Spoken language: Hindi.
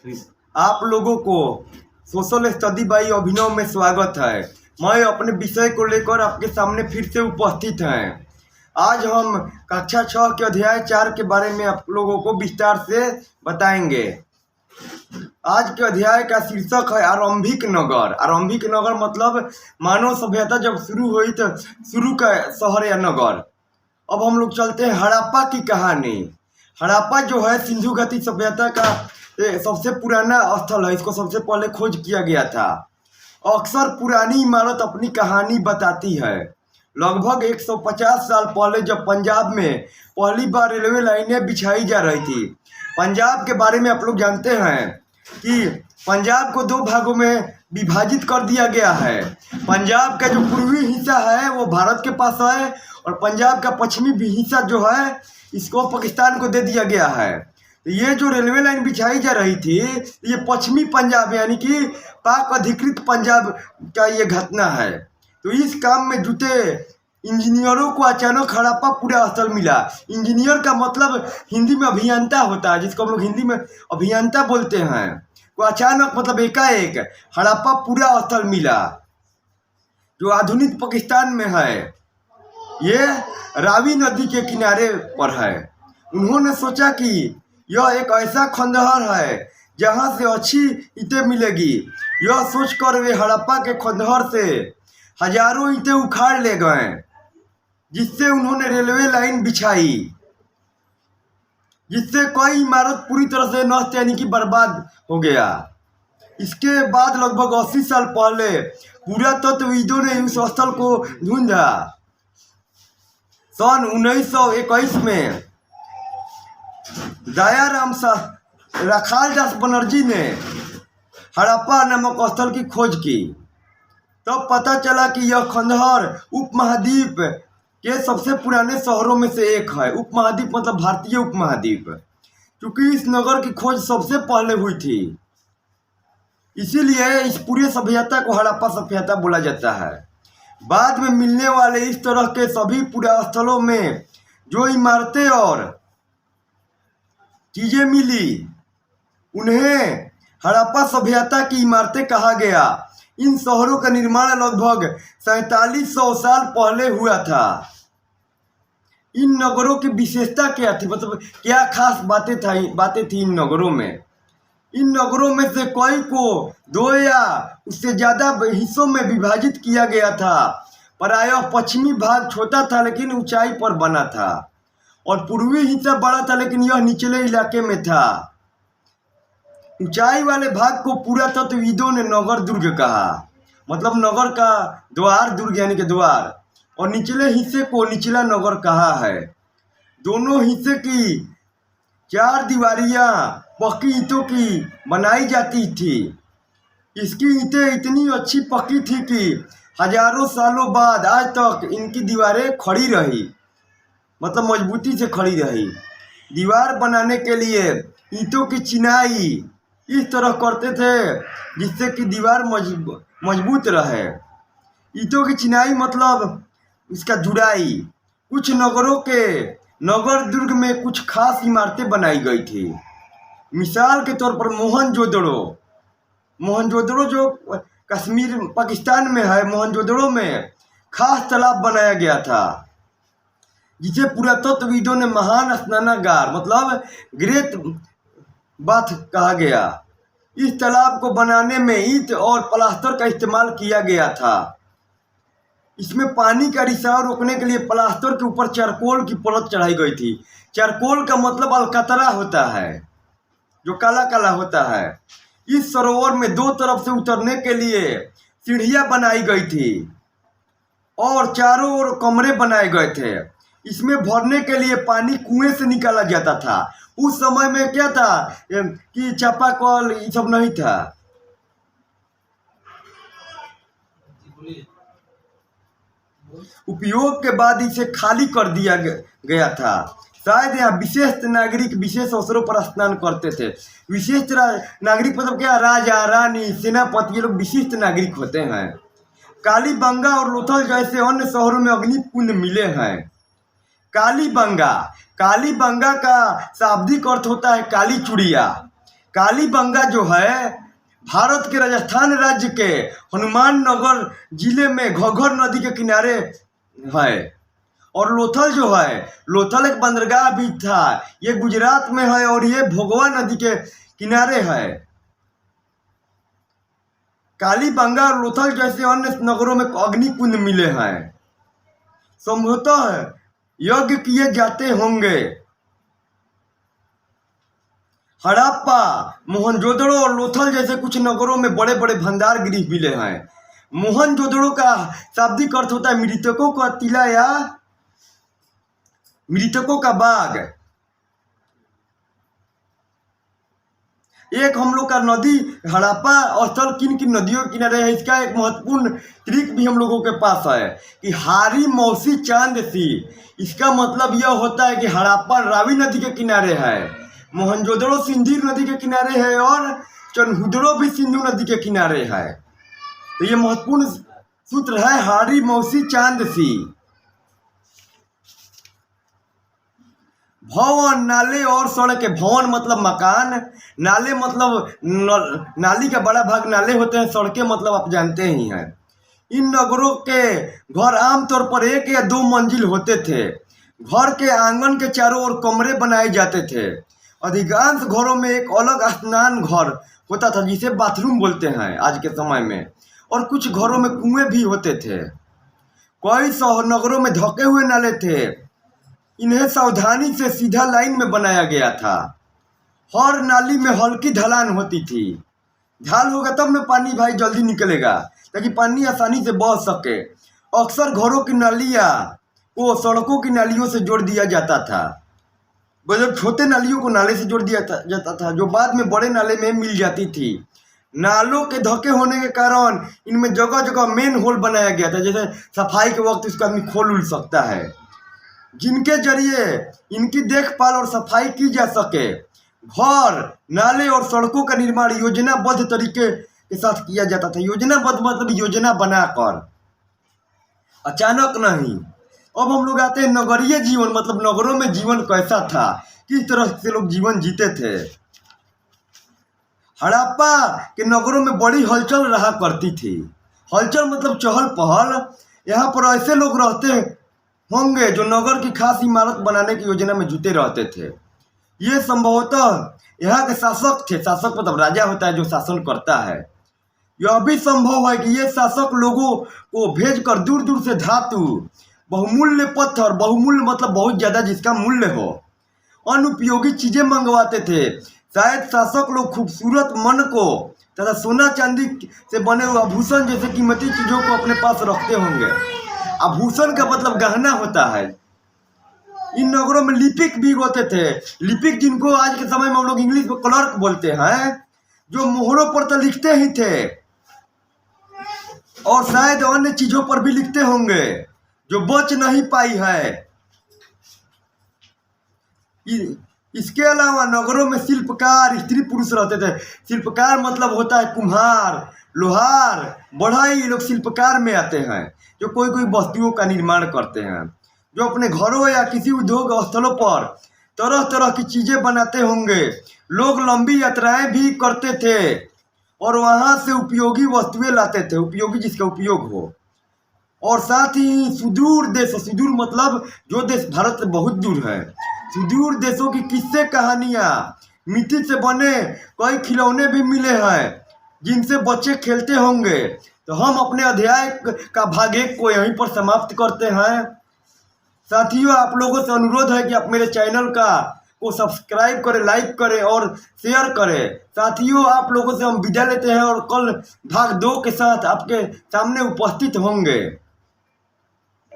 आप लोगों को सोशल स्टडी बाई अभिनव में स्वागत है। मैं अपने विषय को लेकर आपके सामने फिर से उपस्थित हैं। आज हम कक्षा 6 के अध्याय 4 के बारे में आप लोगों को विस्तार से बताएंगे। आज के अध्याय का शीर्षक है आरंभिक नगर। आरंभिक नगर मतलब मानव सभ्यता जब शुरू हुई तो शुरू का शहर या नगर। अब हम लोग चलते हैं हड़प्पा की कहानी। हड़प्पा जो है सिंधु घाटी सभ्यता का सबसे पुराना स्थल है। इसको सबसे पहले खोज किया गया था। अक्सर पुरानी इमारत अपनी कहानी बताती है। लगभग 150 साल पहले जब पंजाब में पहली बार रेलवे लाइनें बिछाई जा रही थी। पंजाब के बारे में आप लोग जानते हैं कि पंजाब को 2 भागों में विभाजित कर दिया गया है। पंजाब का जो पूर्वी हिस्सा है वो भारत के पास है और पंजाब का पश्चिमी हिस्सा जो है इसको पाकिस्तान को दे दिया गया है। तो ये जो रेलवे लाइन बिछाई जा रही थी ये पश्चिमी पंजाब यानी कि पाक अधिकृत पंजाब का ये घटना है। तो इस काम में जुटे इंजीनियरों को अचानक हड़प्पा पूरा स्थल मिला। इंजीनियर का मतलब हिंदी में अभियंता होता है, जिसको हम लोग हिंदी में अभियंता बोलते हैं। तो अचानक मतलब एकाएक हड़प्पा पूरा स्थल मिला जो आधुनिक पाकिस्तान में है। ये रावी नदी के किनारे पर है। उन्होंने सोचा कि यह एक ऐसा खंडहर है जहां से अच्छी ईंटें मिलेगी। यह सोचकर वे हड़प्पा के खंडहर से हजारों ईंटें उखाड़ ले गए, जिससे उन्होंने रेलवे लाइन बिछाई, जिससे कोई इमारत पूरी तरह से नष्ट यानी कि बर्बाद हो गया। इसके बाद लगभग 80 साल पहले पुरातत्वविदों ने उस स्थल को ढूंढा। सन 1921 में दयाराम रखालदास बनर्जी ने हड़प्पा नामक स्थल की खोज की। तब तो पता चला कि यह खंडहर उपमहाद्वीप के सबसे पुराने शहरों में से एक है। उपमहाद्वीप मतलब भारतीय उपमहाद्वीप, क्योंकि इस नगर की खोज सबसे पहले हुई थी, इसीलिए इस पूरे सभ्यता को हड़प्पा सभ्यता बोला जाता है। बाद में मिलने वाले इस तरह के सभी पुरास्थलों में जो इमारतें और चीजें मिली उन्हें हड़प्पा सभ्यता की इमारतें कहा गया। इन शहरों का निर्माण लगभग 4700 साल पहले हुआ था। इन नगरों की विशेषता क्या थी, मतलब क्या खास बातें थी इन नगरों में। इन नगरों में से कई को 2 या उससे ज्यादा हिस्सों में विभाजित किया गया था। प्रायः पश्चिमी भाग छोटा था लेकिन ऊंचाई पर बना था और पूर्वी हिस्सा बड़ा था लेकिन यह निचले इलाके में था। ऊंचाई वाले भाग को पुरातत्वविदों ने नगर दुर्ग कहा, मतलब नगर का द्वार, दुर्ग यानी कि द्वार, और निचले हिस्से को निचला नगर कहा है। दोनों हिस्से की 4 दीवारियां पक्की ईंटों की बनाई जाती थी। इसकी ईंटें इतनी अच्छी पक्की थी कि हजारों सालों बाद आज तक इनकी दीवारें खड़ी रही, मतलब मजबूती से खड़ी रही। दीवार बनाने के लिए ईंटों की चिनाई इस तरह करते थे जिससे कि दीवार मजबूत रहे। ईंटों की चिनाई मतलब इसका जुड़ाई। कुछ नगरों के नगर दुर्ग में कुछ खास इमारतें बनाई गई थी। मिसाल के तौर पर मोहनजोदड़ो जो कश्मीर पाकिस्तान में है, मोहनजोदड़ो में खास तालाब बनाया गया था जिसे पुरातत्वविदों ने महान स्नानागार मतलब ग्रेट बाथ कहा गया। इस तालाब को बनाने में ईंट और प्लास्टर का इस्तेमाल किया गया था। इसमें पानी का रिसाव रोकने के लिए प्लास्टर के ऊपर चारकोल की परत चढ़ाई गई थी। चारकोल का मतलब अलकतरा होता है, जो काला काला होता है। इस सरोवर में 2 तरफ से उतरने के लिए सीढ़ियां बनाई गई थी और चारों ओर कमरे बनाए गए थे। इसमें भरने के लिए पानी कुएं से निकाला जाता था। उस समय में क्या था कि चापाकल ये सब नहीं था। उपयोग के बाद इसे खाली कर दिया गया था। शायद यहाँ विशेष नागरिक विशेष अवसरों पर स्नान करते थे। विशिष्ट नागरिक मतलब क्या, राजा, रानी, सेनापति, ये लोग विशिष्ट नागरिक होते हैं। कालीबंगा और लोथल जैसे अन्य शहरों में अग्निकुंड मिले हैं। कालीबंगा का शाब्दिक अर्थ होता है काली चूड़िया। कालीबंगा जो है भारत के राजस्थान राज्य के हनुमान नगर जिले में घग्गर नदी के किनारे है। और लोथल जो है, लोथल एक बंदरगाह भी था, ये गुजरात में है और ये भोगवा नदी के किनारे है। कालीबंगा और लोथल जैसे अन्य नगरों में अग्निकुंड मिले हैं। संभवतः यज्ञ किए जाते होंगे। हड़प्पा, मोहनजोदड़ो और लोथल जैसे कुछ नगरों में बड़े बड़े भंडार गृह मिले हैं। मोहनजोदड़ो का शाब्दिक अर्थ होता है मृतकों का टीला या मृतकों का बाग। एक हम लोग का नदी हड़प्पा स्थल किन किन नदियों के किनारे है, इसका एक महत्वपूर्ण ट्रिक भी हम लोगों के पास है कि हारी मौसी चांद सी। इसका मतलब यह होता है कि हड़प्पा रावी नदी के किनारे है, मोहनजोदड़ो सिंधु नदी के किनारे है और चनहुदड़ो भी सिंधु नदी के किनारे है। तो ये महत्वपूर्ण सूत्र है, हारी मौसी चांद सी। भवन, नाले और सड़कें। भवन मतलब मकान, नाले मतलब नाली का बड़ा भाग नाले होते हैं, सड़कें मतलब आप जानते ही हैं। इन नगरों के घर आमतौर पर 1 या 2 मंजिल होते थे। घर के आंगन के चारों ओर कमरे बनाए जाते थे। अधिकांश घरों में एक अलग स्नान घर होता था जिसे बाथरूम बोलते हैं आज के समय में, और कुछ घरों में कुएं भी होते थे। कई शहर नगरों में ढके हुए नाले थे, इन्हें सावधानी से सीधा लाइन में बनाया गया था। हर नाली में हल्की ढलान होती थी। ढाल होगा तब न पानी भाई जल्दी निकलेगा, ताकि पानी आसानी से बह सके। अक्सर घरों की नालियाँ को सड़कों की नालियों से जोड़ दिया जाता था। जब छोटे नालियों को नाले से जोड़ दिया जाता था, जो बाद में बड़े नाले में मिल जाती थी। नालों के धके होने के कारण इनमें जगह जगह मेन होल बनाया गया था, जैसे सफाई के वक्त इसका आदमी खोल उल सकता है, जिनके जरिए इनकी देखभाल और सफाई की जा सके। घर, नाले और सड़कों का निर्माण योजनाबद्ध तरीके के साथ किया जाता था। योजनाबद्ध मतलब योजना बनाकर, अचानक नहीं। अब हम लोग आते हैं नगरीय जीवन, मतलब नगरों में जीवन कैसा था, किस तरह से लोग जीवन जीते थे। हड़प्पा के नगरों में बड़ी हलचल रहा करती थी। हलचल मतलब चहल पहल। यहाँ पर ऐसे लोग रहते होंगे जो नगर की खास इमारत बनाने की योजना में जुटे रहते थे। ये संभवतः यहाँ के शासक थे। शासक मतलब राजा होता है जो शासन करता है। यह भी संभव है कि ये शासक लोगों को भेजकर दूर दूर से धातु, बहुमूल्य पत्थर, बहुमूल्य मतलब बहुत ज़्यादा जिसका मूल्य हो, अनुपयोगी चीज़ें मंगवाते थे। शायद शासक लोग खूबसूरत मन को तथा सोना चांदी से बने हुए आभूषण जैसे कीमती चीज़ों को अपने पास रखते होंगे। आभूषण का मतलब गहना होता है। इन नगरों में लिपिक भी होते थे। लिपिक जिनको आज के समय में हम लोग इंग्लिश में क्लर्क बोलते हैं, जो मोहरों पर तो लिखते ही थे और शायद अन्य चीज़ों पर भी लिखते होंगे जो बच नहीं पाई है। इसके अलावा नगरों में शिल्पकार, स्त्री पुरुष रहते थे। शिल्पकार मतलब होता है कुम्हार, लोहार, बढ़ई, लोग शिल्पकार में आते हैं, जो कोई कोई वस्तुओं का निर्माण करते हैं, जो अपने घरों या किसी उद्योग स्थलों पर तरह तरह की चीज़ें बनाते होंगे। लोग लंबी यात्राएं भी करते थे और वहाँ से उपयोगी वस्तुएं लाते थे, उपयोगी जिसका उपयोग हो। और साथ ही सुदूर देश, सुदूर मतलब जो देश भारत से बहुत दूर है, सुदूर देशों की किस्से कहानियाँ, मिट्टी से बने कई खिलौने भी मिले हैं जिनसे बच्चे खेलते होंगे। तो हम अपने अध्याय का भाग 1 को यहीं पर समाप्त करते हैं। साथियों, आप लोगों से अनुरोध है कि आप मेरे चैनल को सब्सक्राइब करें, लाइक करें और शेयर करें। साथियों, आप लोगों से हम विदा लेते हैं और कल भाग 2 के साथ आपके सामने उपस्थित होंगे।